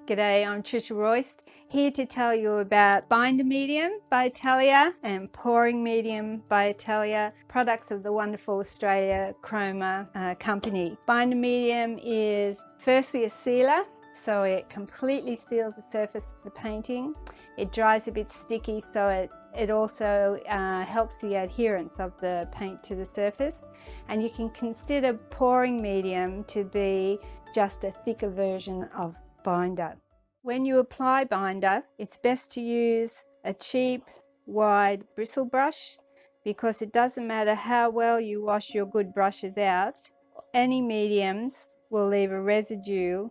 G'day, I'm Tricia Reust, here to tell you about binder medium by Atelier and pouring medium by Atelier, products of the wonderful Australia Chroma company. Binder medium is firstly a sealer, so it completely seals the surface of the painting. It dries a bit sticky, so it also helps the adherence of the paint to the surface. And you can consider pouring medium to be just a thicker version of binder. When you apply binder, it's best to use a cheap, wide bristle brush, because it doesn't matter how well you wash your good brushes out, any mediums will leave a residue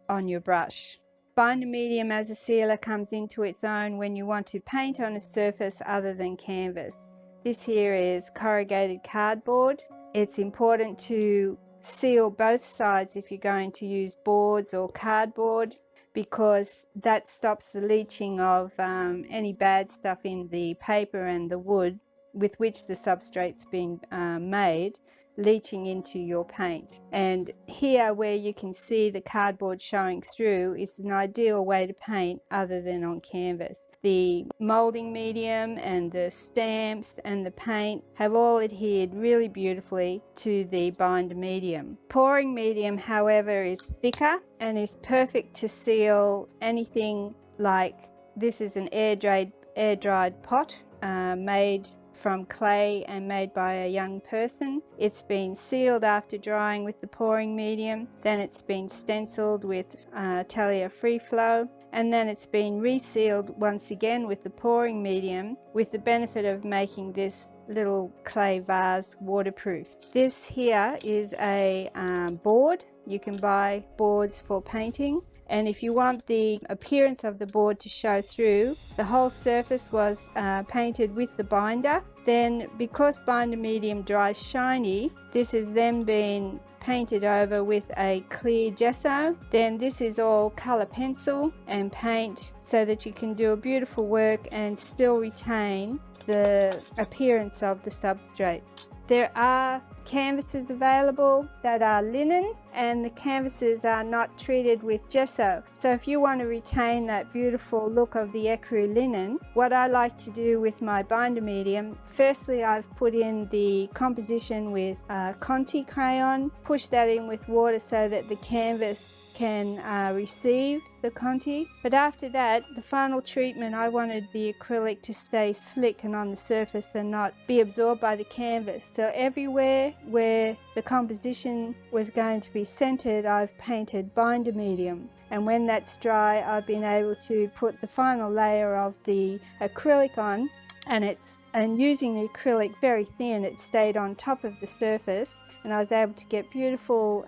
on your brush. Binder medium as a sealer comes into its own when you want to paint on a surface other than canvas. This here is corrugated cardboard. It's important to seal both sides if you're going to use boards or cardboard, because that stops the leaching of any bad stuff in the paper and the wood with which the substrate's been made, leaching into your paint. And here, where you can see the cardboard showing through, is an ideal way to paint other than on canvas. The molding medium and the stamps and the paint have all adhered really beautifully to the binder medium. Pouring medium, however, is thicker and is perfect to seal anything like this. Is an air-dried pot made from clay and made by a young person. It's been sealed after drying with the pouring medium, then it's been stenciled with Atelier Free Flow, and then it's been resealed once again with the pouring medium, with the benefit of making this little clay vase waterproof. This here is a board. You can buy boards for painting, and if you want the appearance of the board to show through, the whole surface was painted with the binder. Then, because binder medium dries shiny, this has then been painted over with a clear gesso. Then this is all colour pencil and paint, so that you can do a beautiful work and still retain the appearance of the substrate. There are canvases available that are linen, and the canvases are not treated with gesso. So if you want to retain that beautiful look of the ecru linen, what I like to do with my binder medium, firstly I've put in the composition with Conti crayon, push that in with water so that the canvas can receive the Conti. But after that, the final treatment, I wanted the acrylic to stay slick and on the surface and not be absorbed by the canvas. So everywhere where the composition was going to be centered, I've painted binder medium. And when that's dry, I've been able to put the final layer of the acrylic on, and using the acrylic very thin, it stayed on top of the surface, and I was able to get beautiful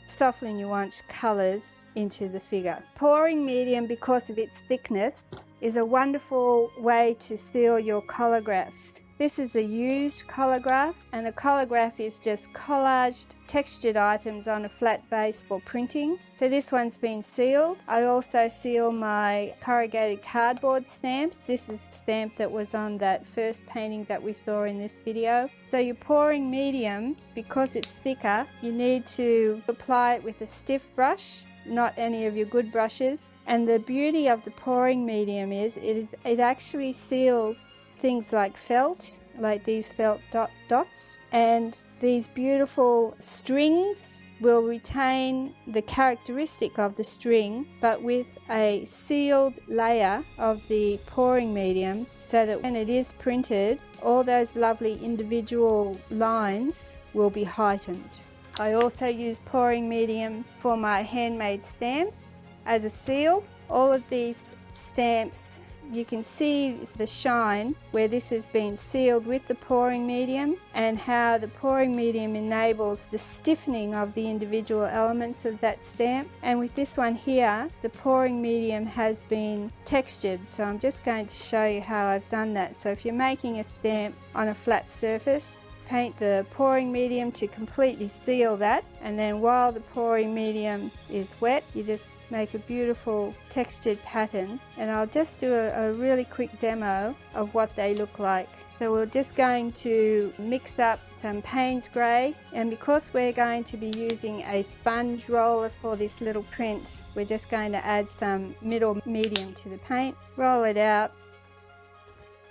softly nuanced colours into the figure. Pouring medium, because of its thickness, is a wonderful way to seal your collagraphs. This is a used collagraph, and a collagraph is just collaged textured items on a flat base for printing. So this one's been sealed. I also seal my corrugated cardboard stamps. This is the stamp that was on that first painting that we saw in this video. So your pouring medium, because it's thicker, you need to apply it with a stiff brush, not any of your good brushes. And the beauty of the pouring medium is it actually seals things like felt, like these felt dots, and these beautiful strings will retain the characteristic of the string, but with a sealed layer of the pouring medium, so that when it is printed, all those lovely individual lines will be heightened. I also use pouring medium for my handmade stamps as a seal. All of these stamps, you can see the shine where this has been sealed with the pouring medium, and how the pouring medium enables the stiffening of the individual elements of that stamp. And with this one here, the pouring medium has been textured, so I'm just going to show you how I've done that. So if you're making a stamp on a flat surface, paint the pouring medium to completely seal that, and then while the pouring medium is wet, you just make a beautiful textured pattern. And I'll just do a really quick demo of what they look like. So we're just going to mix up some Payne's Grey, and because we're going to be using a sponge roller for this little print, we're just going to add some middle medium to the paint, roll it out,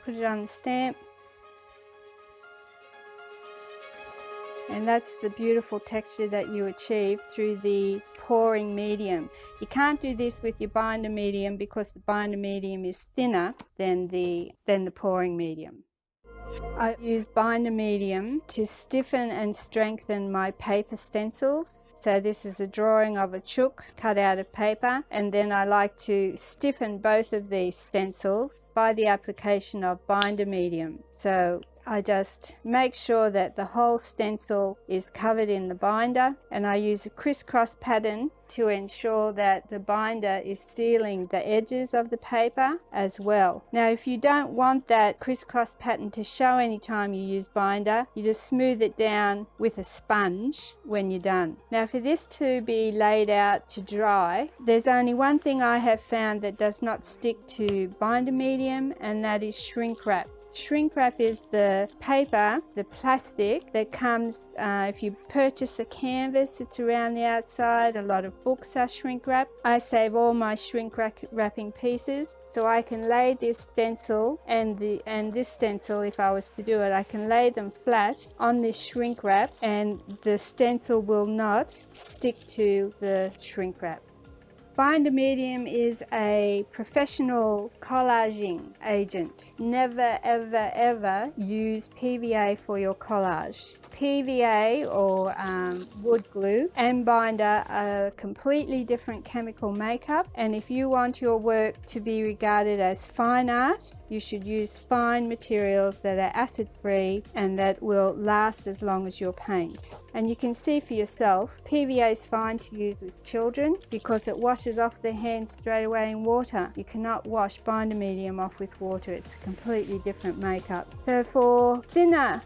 put it on the stamp, and that's the beautiful texture that you achieve through the pouring medium. You can't do this with your binder medium because the binder medium is thinner than the pouring medium. I use binder medium to stiffen and strengthen my paper stencils. So this is a drawing of a chook cut out of paper, and then I like to stiffen both of these stencils by the application of binder medium. So I just make sure that the whole stencil is covered in the binder, and I use a crisscross pattern to ensure that the binder is sealing the edges of the paper as well. Now if you don't want that crisscross pattern to show anytime you use binder, you just smooth it down with a sponge when you're done. Now for this to be laid out to dry, there's only one thing I have found that does not stick to binder medium, and that is shrink wrap. Shrink wrap is the paper, the plastic that comes, if you purchase a canvas, it's around the outside. A lot of books are shrink wrap. I save all my shrink wrapping pieces, so I can lay this stencil and this stencil, if I was to do it, I can lay them flat on this shrink wrap and the stencil will not stick to the shrink wrap. Binder medium is a professional collaging agent. Never ever ever use PVA for your collage. PVA or wood glue and binder are completely different chemical makeup, and if you want your work to be regarded as fine art, you should use fine materials that are acid free and that will last as long as your paint. And you can see for yourself, PVA is fine to use with children because it washes off their hands straight away in water. You cannot wash binder medium off with water. It's a completely different makeup. So for thinner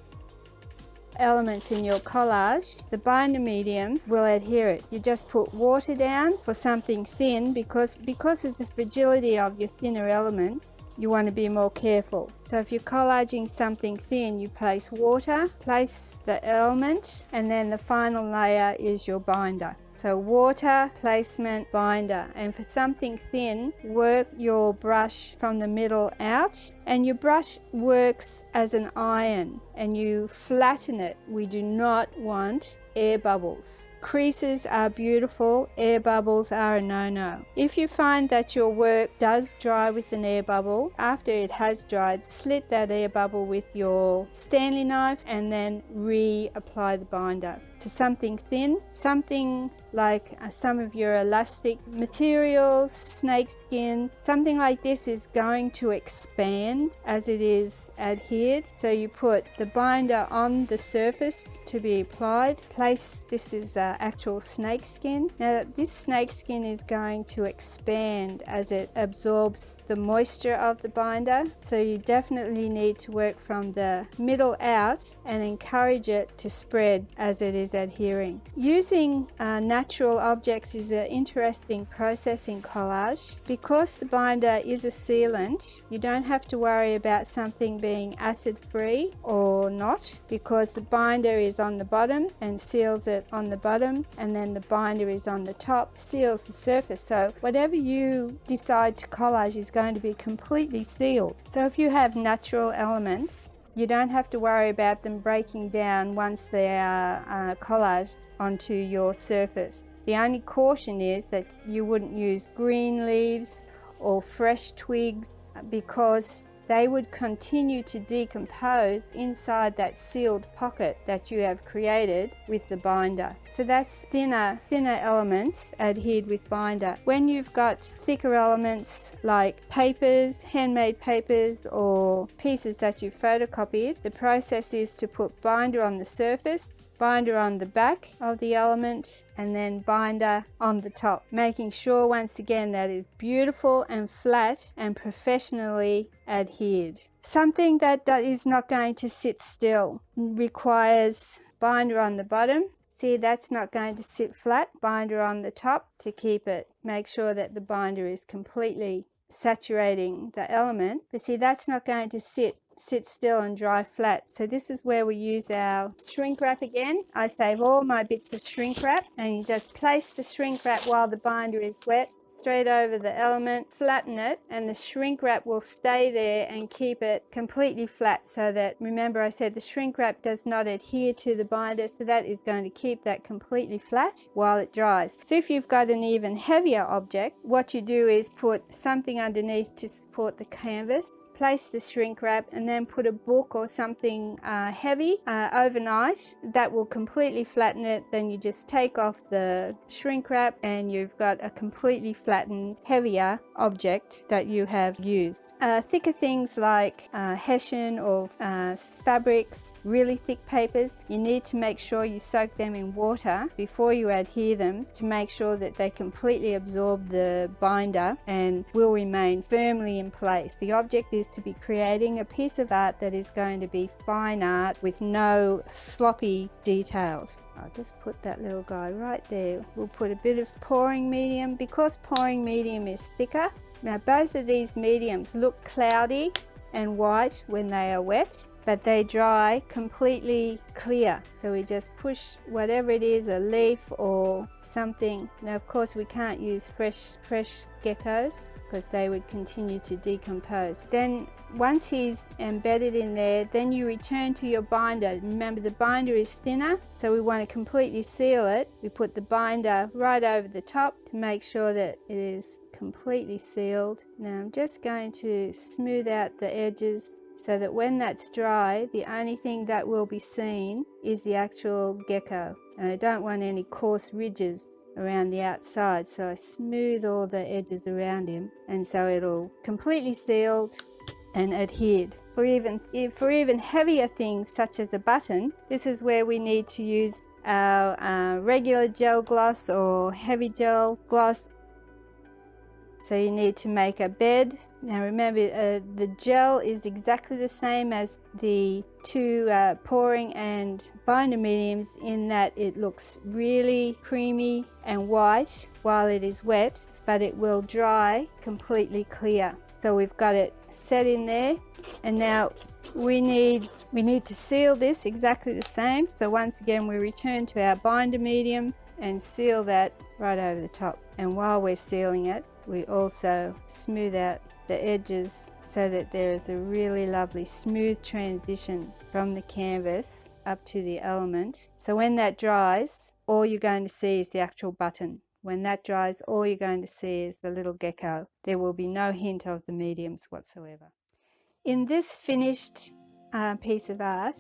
elements in your collage, the binder medium will adhere it. You just put water down for something thin because of the fragility of your thinner elements, you want to be more careful. So if you're collaging something thin, you place water, place the element, and then the final layer is your binder. So water, placement, binder. And for something thin, work your brush from the middle out, and your brush works as an iron and you flatten it. We do not want air bubbles. Creases are beautiful, air bubbles are a no-no. If you find that your work does dry with an air bubble, after it has dried, slit that air bubble with your Stanley knife and then reapply the binder. So something thin, something like some of your elastic materials, snake skin, something like this is going to expand as it is adhered. So you put the binder on the surface to be applied. This is actual snake skin. Now this snake skin is going to expand as it absorbs the moisture of the binder, so you definitely need to work from the middle out and encourage it to spread as it is adhering. Using natural objects is an interesting process in collage. Because the binder is a sealant, you don't have to worry about something being acid free or not, because the binder is on the bottom and seals it on the bottom, and then the binder is on the top, seals the surface. So whatever you decide to collage is going to be completely sealed. So if you have natural elements, you don't have to worry about them breaking down once they are collaged onto your surface. The only caution is that you wouldn't use green leaves or fresh twigs because they would continue to decompose inside that sealed pocket that you have created with the binder. So that's thinner elements adhered with binder. When you've got thicker elements like papers, handmade papers, or pieces that you've photocopied, the process is to put binder on the surface, binder on the back of the element, and then binder on the top, making sure once again that is beautiful and flat and professionally adhered. Something that is not going to sit still requires binder on the bottom. See, that's not going to sit flat. Binder on the top to keep it. Make sure that the binder is completely saturating the element. But see, that's not going to sit still and dry flat. So this is where we use our shrink wrap again. I save all my bits of shrink wrap, and you just place the shrink wrap while the binder is wet straight over the element, flatten it, and the shrink wrap will stay there and keep it completely flat, so that, remember I said the shrink wrap does not adhere to the binder, so that is going to keep that completely flat while it dries. So if you've got an even heavier object, what you do is put something underneath to support the canvas, place the shrink wrap, and then put a book or something heavy overnight. That will completely flatten it. Then you just take off the shrink wrap and you've got a completely flattened, heavier object that you have used. Thicker things like hessian or fabrics, really thick papers, you need to make sure you soak them in water before you adhere them to make sure that they completely absorb the binder and will remain firmly in place. The object is to be creating a piece of art that is going to be fine art with no sloppy details. I'll just put that little guy right there. We'll put a bit of pouring medium because pouring medium is thicker. Now both of these mediums look cloudy and white when they are wet, but they dry completely clear. So we just push whatever it is, a leaf or something. Now of course we can't use fresh geckos because they would continue to decompose. Then once he's embedded in there, then you return to your binder. Remember the binder is thinner, so we want to completely seal it. We put the binder right over the top to make sure that it is completely sealed. Now I'm just going to smooth out the edges so that when that's dry, the only thing that will be seen is the actual gecko. And I don't want any coarse ridges around the outside, so I smooth all the edges around him, and so it'll completely sealed and adhered. For even heavier things such as a button, this is where we need to use our regular gel gloss or heavy gel gloss. So you need to make a bed. Now remember, the gel is exactly the same as the two pouring and binder mediums in that it looks really creamy and white while it is wet, but it will dry completely clear. So we've got it set in there, and now we need to seal this exactly the same. So once again we return to our binder medium and seal that right over the top. And while we're sealing it, we also smooth out the edges so that there is a really lovely smooth transition from the canvas up to the element. So when that dries, all you're going to see is the actual button. When that dries, all you're going to see is the little gecko. There will be no hint of the mediums whatsoever. In this finished piece of art,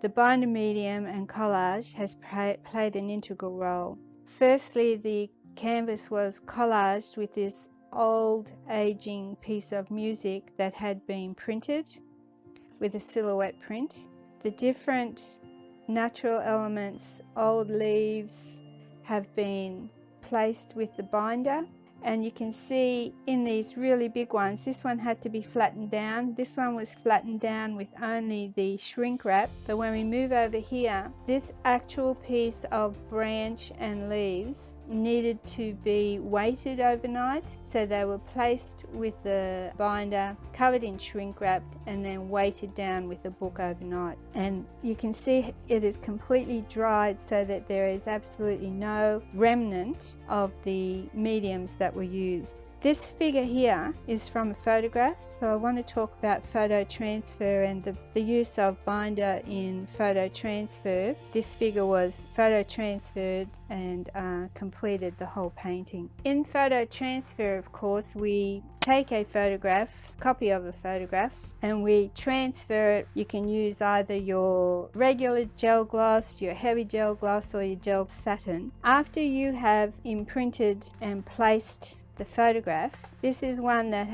the binder medium and collage has played an integral role. Firstly, the canvas was collaged with this old aging piece of music that had been printed with a silhouette print. The different natural elements, old leaves, have been placed with the binder, and you can see in these really big ones, this one had to be flattened down. This one was flattened down with only the shrink wrap. But when we move over here, this actual piece of branch and leaves needed to be weighted overnight. So they were placed with the binder, covered in shrink wrap, and then weighted down with a book overnight. And you can see it is completely dried so that there is absolutely no remnant of the mediums that were used. This figure here is from a photograph, so I want to talk about photo transfer and the use of binder in photo transfer. This figure was photo transferred and completed the whole painting. In photo transfer, of course, we take a photograph, copy of a photograph, and we transfer it. You can use either your regular gel gloss, your heavy gel gloss, or your gel satin. After you have imprinted and placed the photograph, This is one that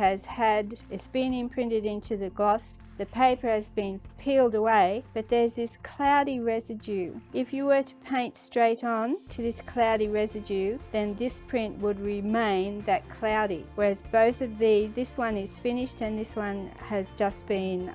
it's been imprinted into the gloss. The paper has been peeled away, but there's this cloudy residue. If you were to paint straight on to this cloudy residue, then this print would remain that cloudy. Whereas both of this one is finished and this one has just been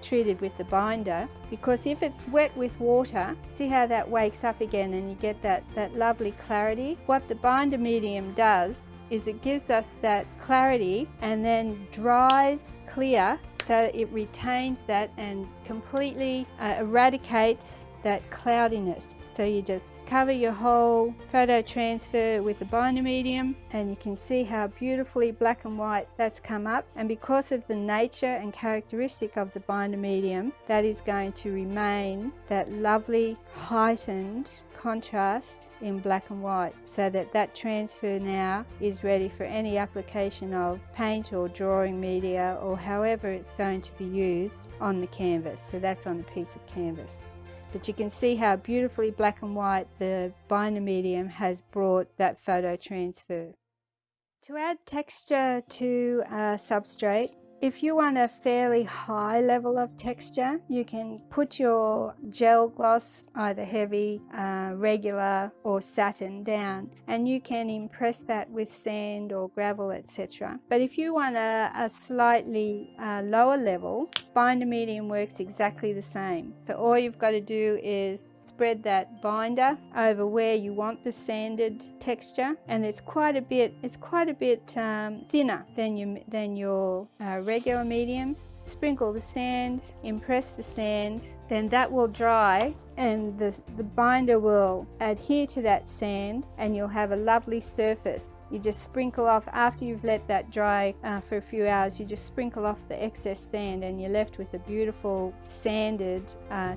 treated with the binder. Because if it's wet with water, see how that wakes up again and you get that lovely clarity? What the binder medium does is it gives us that clarity and then dries clear, so it retains that and completely eradicates that cloudiness. So you just cover your whole photo transfer with the binder medium and you can see how beautifully black and white that's come up. And because of the nature and characteristic of the binder medium, that is going to remain that lovely heightened contrast in black and white, so that transfer now is ready for any application of paint or drawing media or however it's going to be used on the canvas. So that's on a piece of canvas. But you can see how beautifully black and white the binder medium has brought that photo transfer. To add texture to a substrate, if you want a fairly high level of texture, you can put your gel gloss, either heavy, regular or satin, down, and you can impress that with sand or gravel, etc. But if you want a slightly lower level, binder medium works exactly the same. So all you've got to do is spread that binder over where you want the sanded texture, and it's quite a bit thinner than your regular mediums. Sprinkle the sand, impress the sand, then that will dry and the binder will adhere to that sand and you'll have a lovely surface. You just sprinkle off, after you've let that dry for a few hours, you just sprinkle off the excess sand and you're left with a beautiful sanded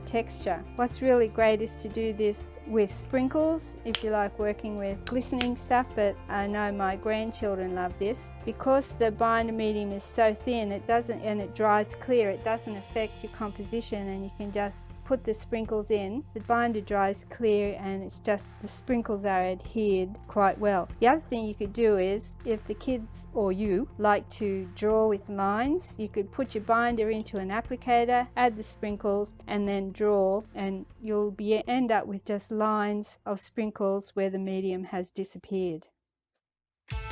texture. What's really great is to do this with sprinkles if you like working with glistening stuff, but I know my grandchildren love this. Because the binder medium is so thin, and it dries clear, it doesn't affect your composition, and you can just put the sprinkles in, the binder dries clear, and it's just the sprinkles are adhered quite well. The other thing you could do is, if the kids or you like to draw with lines, you could put your binder into an applicator, add the sprinkles, and then draw, and you'll end up with just lines of sprinkles where the medium has disappeared.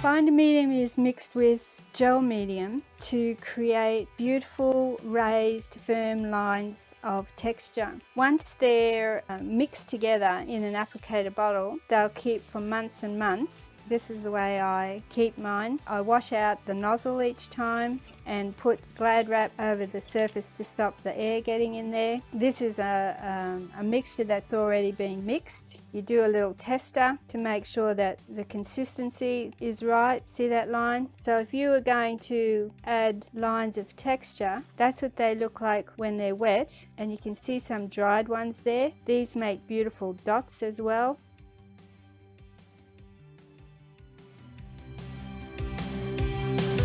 Binder medium is mixed with gel medium to create beautiful raised firm lines of texture. Once they're mixed together in an applicator bottle, they'll keep for months and months. This is the way I keep mine. I wash out the nozzle each time and put Glad wrap over the surface to stop the air getting in there. This is a mixture that's already been mixed. You do a little tester to make sure that the consistency is right. See that line? So if you were going to add lines of texture, that's what they look like when they're wet, and you can see some dried ones there. These make beautiful dots as well.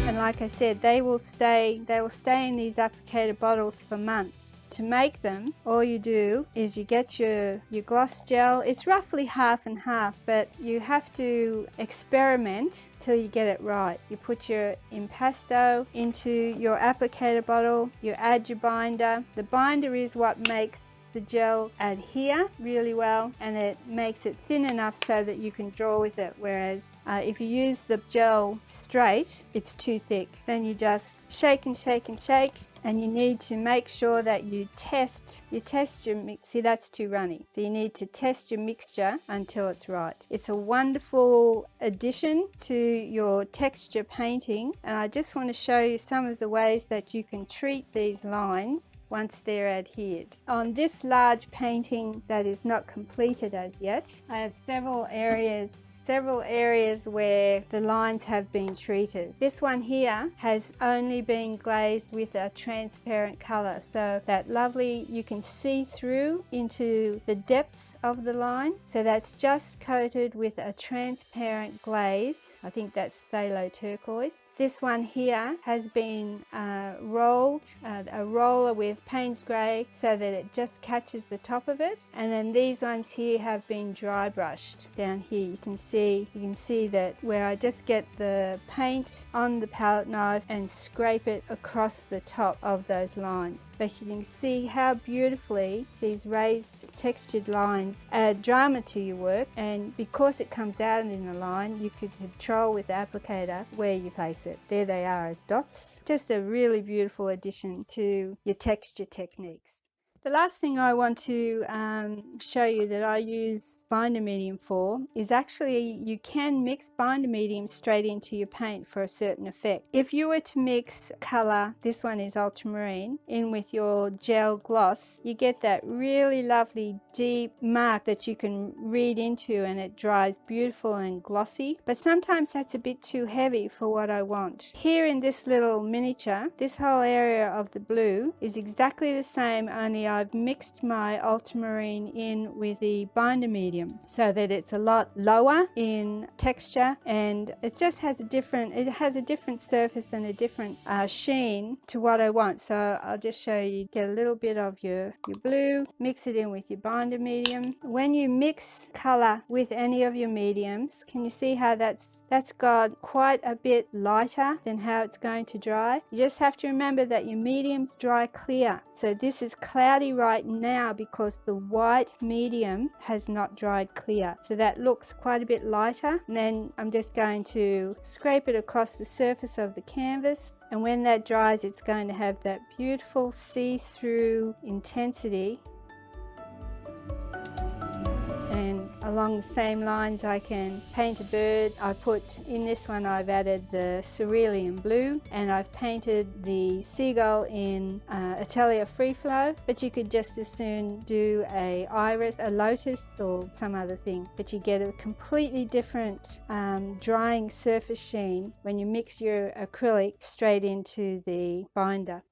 And like I said, they will stay in these applicator bottles for months. To make them, all you do is you get your gloss gel. It's roughly half and half, but you have to experiment till you get it right. You put your impasto into your applicator bottle, you add your binder. The binder is what makes the gel adhere really well, and it makes it thin enough so that you can draw with it, whereas if you use the gel straight, it's too thick. Then you just shake and shake and shake, and you need to make sure that you test your mix. See, that's too runny, so you need to test your mixture until it's right. It's a wonderful addition to your texture painting, and I just want to show you some of the ways that you can treat these lines once they're adhered. On this large painting that is not completed as yet, I have several areas where the lines have been treated. This one here has only been glazed with a transparent color, so that lovely, you can see through into the depths of the line. So that's just coated with a transparent glaze. I think that's phthalo turquoise. This one here has been rolled, a roller with Payne's grey, so that it just catches the top of it. And then these ones here have been dry brushed down here. You can see see, you can see that where I just get the paint on the palette knife and scrape it across the top of those lines. But you can see how beautifully these raised textured lines add drama to your work, and because it comes out in a line, you could control with the applicator where you place it. There they are as dots. Just a really beautiful addition to your texture techniques. The last thing I want to show you that I use binder medium for is actually you can mix binder medium straight into your paint for a certain effect. If you were to mix color, this one is ultramarine, in with your gel gloss, you get that really lovely deep mark that you can read into, and it dries beautiful and glossy. But sometimes that's a bit too heavy for what I want. Here in this little miniature, this whole area of the blue is exactly the same, only I've mixed my ultramarine in with the binder medium so that it's a lot lower in texture, and it just has a different surface and a different sheen to what I want. So I'll just show you. Get a little bit of your blue, mix it in with your binder medium. When you mix color with any of your mediums, can you see how that's got quite a bit lighter than how it's going to dry? You just have to remember that your mediums dry clear. So this is cloudy right now because the white medium has not dried clear, so that looks quite a bit lighter. And then I'm just going to scrape it across the surface of the canvas, and when that dries, it's going to have that beautiful see-through intensity. And along the same lines, I can paint a bird. I put in this one, I've added the cerulean blue, and I've painted the seagull in Atelier Free Flow, but you could just as soon do a iris, a lotus, or some other thing. But you get a completely different drying surface sheen when you mix your acrylic straight into the binder.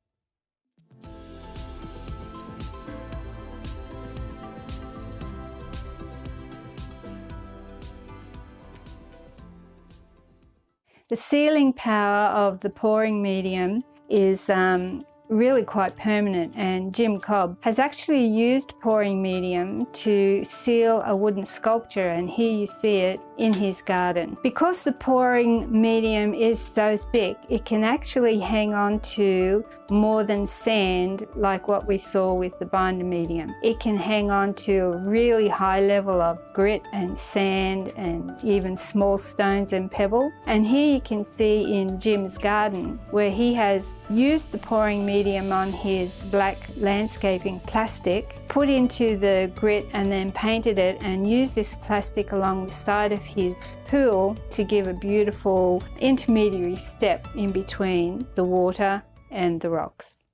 The sealing power of the pouring medium is really quite permanent, and Jim Cobb has actually used pouring medium to seal a wooden sculpture, and here you see it in his garden. Because the pouring medium is so thick, it can actually hang on to more than sand like what we saw with the binder medium. It can hang on to a really high level of grit and sand and even small stones and pebbles. And here you can see in Jim's garden where he has used the pouring medium on his black landscaping plastic, put into the grit and then painted it, and used this plastic along the side of his pool to give a beautiful intermediary step in between the water and the rocks.